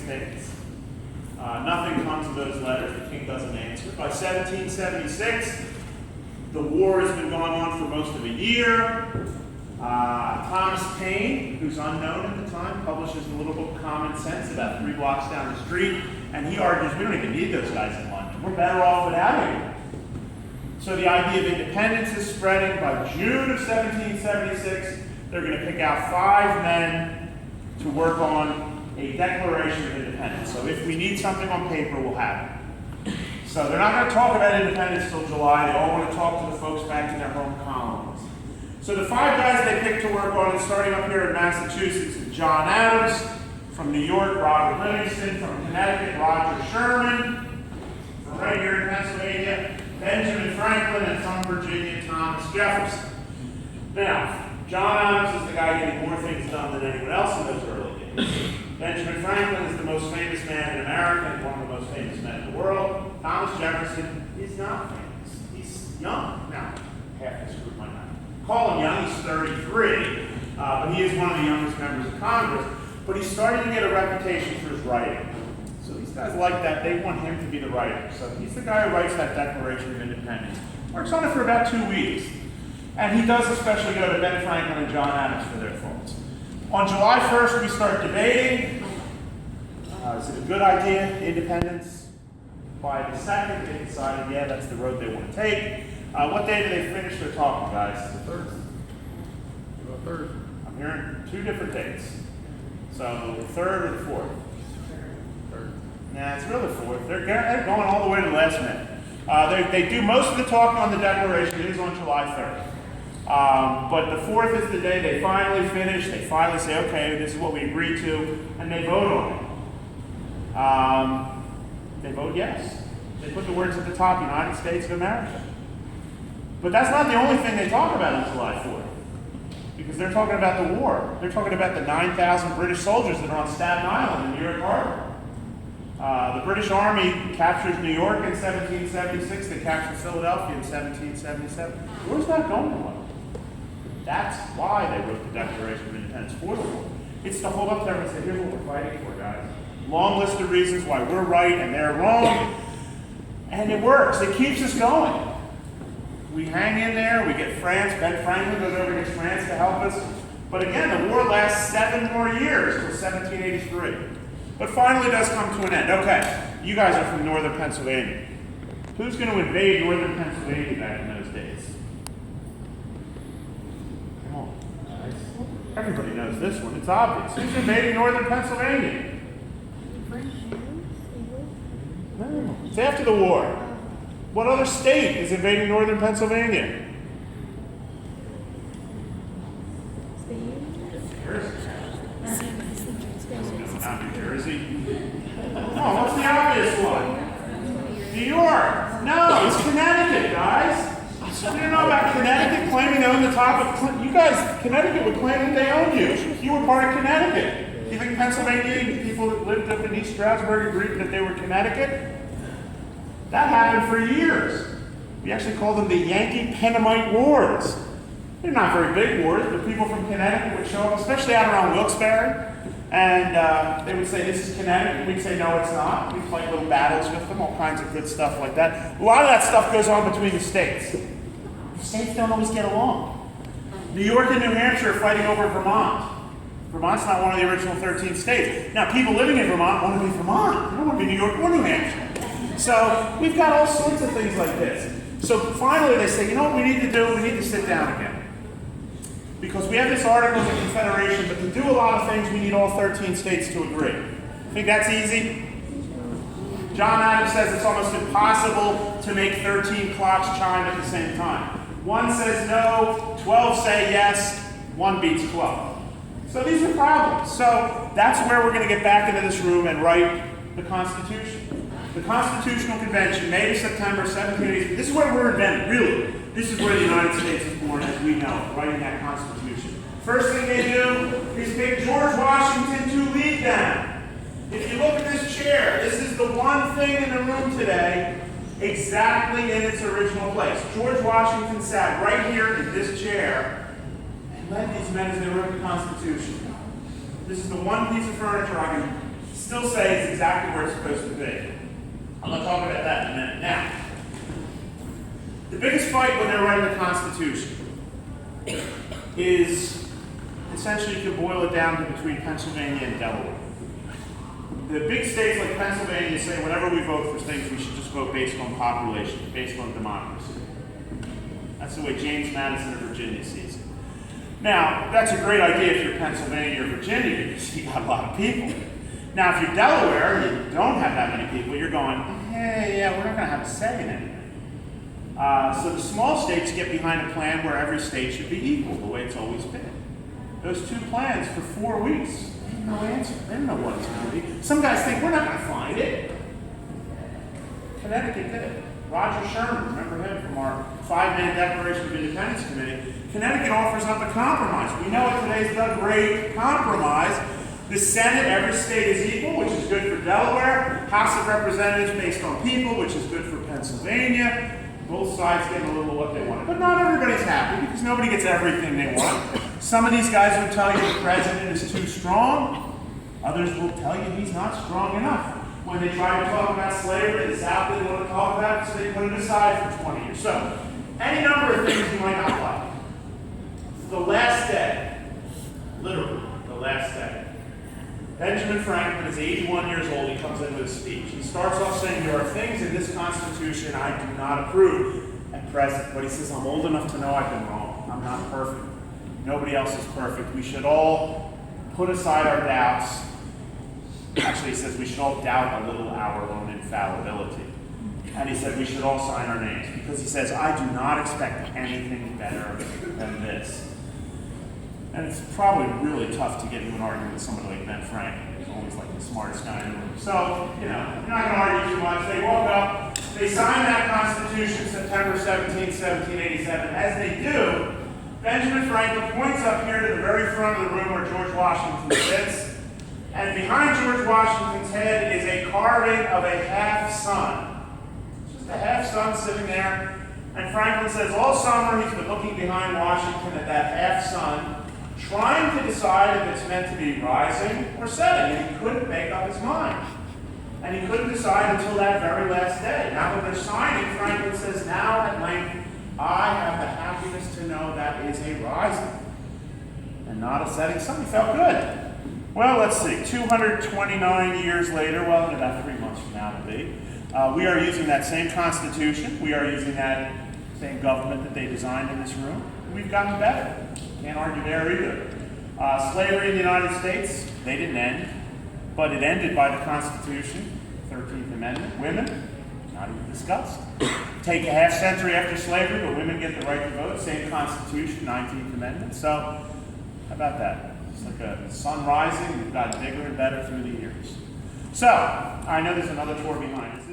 states. Nothing comes of those letters. The king doesn't answer. By 1776, the war has been going on for most of a year. Thomas Paine, who's unknown at the time, publishes a little book, Common Sense, about 3 blocks down the street, and he argues we don't even need those guys in London. We're better off without him. So the idea of independence is spreading. By June of 1776, they're going to pick out 5 men to work on a Declaration of Independence. So if we need something on paper, we'll have it. So they're not going to talk about independence till July. They all want to talk to the folks back in their home colonies. So the 5 guys they picked to work on, starting up here in Massachusetts, John Adams. From New York, Robert Livingston. From Connecticut, Roger Sherman. From right here in Pennsylvania, Benjamin Franklin. And from Virginia, Thomas Jefferson. Now, John Adams is the guy getting more things done than anyone else in those early days. Benjamin Franklin is the most famous man in America and one of the most famous men in the world. Thomas Jefferson is not famous. He's young. Now, half this group might not call him young. He's 33, but he is one of the youngest members of Congress. But he's starting to get a reputation for his writing. So these guys like that. They want him to be the writer. So he's the guy who writes that Declaration of Independence. Works on it for about 2 weeks. And he does especially go to Ben Franklin and John Adams for their thoughts. On July 1st, we start debating. Is it a good idea, independence? By the 2nd, they decided, yeah, that's the road they want to take. What day do they finish their talking, guys? The 3rd. The 3rd. I'm hearing 2 different dates. So the 3rd or the 4th? 3rd. Nah, it's really 4th. They're going all the way to the last minute. They do most of the talking on the Declaration. It is on July 3rd. But the 4th is the day they finally finish. They finally say, okay, this is what we agreed to, and they vote on it. They vote yes. They put the words at the top, United States of America. But that's not the only thing they talk about on July 4th, because they're talking about the war. They're talking about the 9,000 British soldiers that are on Staten Island in New York Harbor. The British Army captures New York in 1776. They capture Philadelphia in 1777. The war's not going well. That's why they wrote the Declaration of Independence for the war. It's to hold up there and say, here's what we're fighting for, guys. Long list of reasons why we're right and they're wrong. And it works. It keeps us going. We hang in there. We get France. Ben Franklin goes over and gets France to help us. But again, the war lasts 7 more years till 1783. But finally does come to an end. Okay, you guys are from northern Pennsylvania. Who's going to invade northern Pennsylvania back in those days? Come on. Everybody knows this one. It's obvious. Who's invading northern Pennsylvania? No. It's after the war. What other state is invading northern Pennsylvania? Not New Jersey. Come on, what's the obvious one? New York. No, it's Connecticut, guys. You don't know about Connecticut claiming they own the top of... You guys, Connecticut would claim that they own you. You were part of Connecticut. You think Pennsylvania people that lived up in East Stroudsburg agreed that they were Connecticut? That happened for years. We actually call them the Yankee-Pennamite Wars. They're not very big wars, but people from Connecticut would show up, especially out around Wilkes-Barre, and they would say, this is Connecticut. We'd say, no, it's not. We'd fight little battles with them, all kinds of good stuff like that. A lot of that stuff goes on between the states. The states don't always get along. New York and New Hampshire are fighting over Vermont. Vermont's not one of the original 13 states. Now, people living in Vermont want to be Vermont. They don't want to be New York or New Hampshire. So we've got all sorts of things like this. So finally they say, you know what we need to do? We need to sit down again. Because we have this Articles of Confederation, but to do a lot of things, we need all 13 states to agree. Think that's easy? John Adams says it's almost impossible to make 13 clocks chime at the same time. One says no, 12 say yes, one beats 12. So these are problems. So that's where we're going to get back into this room and write the Constitution. The Constitutional Convention, May to September 1783. This is where we're invented, really. This is where the United States is born as we know it, writing that Constitution. First thing they do is pick George Washington to lead them. If you look at this chair, this is the one thing in the room today exactly in its original place. George Washington sat right here in this chair and led these men as they wrote the Constitution. This is the one piece of furniture I can still say it's exactly where it's supposed to be. I'm going to talk about that in a minute. Now, the biggest fight when they're writing the Constitution is, essentially you can boil it down to between Pennsylvania and Delaware. The big states like Pennsylvania say whenever we vote for things, we should just vote based on population, based on democracy. That's the way James Madison of Virginia sees it. Now, that's a great idea if you're Pennsylvania or Virginia because you got a lot of people. Now, if you're Delaware and you don't have that many people, you're going, hey, yeah, we're not going to have a say in anything. So the small states get behind a plan where every state should be equal, the way it's always been. Those two plans for 4 weeks, no answer. They don't know what it's going to be. Some guys think we're not going to find it. Connecticut did it. Roger Sherman, remember him from our 5-man Declaration of Independence Committee. Connecticut offers up a compromise. We know it today's the great compromise. The Senate, every state is equal, which is good for Delaware. House of Representatives based on people, which is good for Pennsylvania. Both sides getting a little of what they want. But not everybody's happy because nobody gets everything they want. Some of these guys will tell you the president is too strong. Others will tell you he's not strong enough. When they try to talk about slavery, the South didn't want to talk about it, so they put it aside for 20 years. So, any number of things you might not like. The last day, literally, the last day, Benjamin Franklin is 81 years old. He comes in with a speech. He starts off saying, there are things in this Constitution I do not approve at present. But he says, I'm old enough to know I've been wrong. I'm not perfect. Nobody else is perfect. We should all put aside our doubts. Actually, he says we should all doubt a little our own infallibility. And he said we should all sign our names. Because he says, I do not expect anything better than this. And it's probably really tough to get into an argument with somebody like Ben Franklin. He's always like the smartest guy in the room. So, you're not going to argue too much. They woke up, they signed that Constitution September 17, 1787. As they do, Benjamin Franklin points up here to the very front of the room where George Washington sits. And behind George Washington's head is a carving of a half-sun. Just a half-sun sitting there. And Franklin says all summer he's been looking behind Washington at that half-sun, trying to decide if it's meant to be rising or setting, and he couldn't make up his mind. And he couldn't decide until that very last day. Now that they're signing, Franklin says, now at length, I have the happiness to know that is a rising and not a setting sun. He felt good. Well, let's see, 229 years later, well, in about 3 months from now to be, we are using that same Constitution. We are using that same government that they designed in this room. We've gotten better. Can't argue there either. Slavery in the United States, they didn't end, but it ended by the Constitution, 13th Amendment. Women, not even discussed. Take a half century after slavery, but women get the right to vote. Same Constitution, 19th Amendment. So, how about that? It's like a sun rising, we've gotten bigger and better through the years. So, I know there's another tour behind us.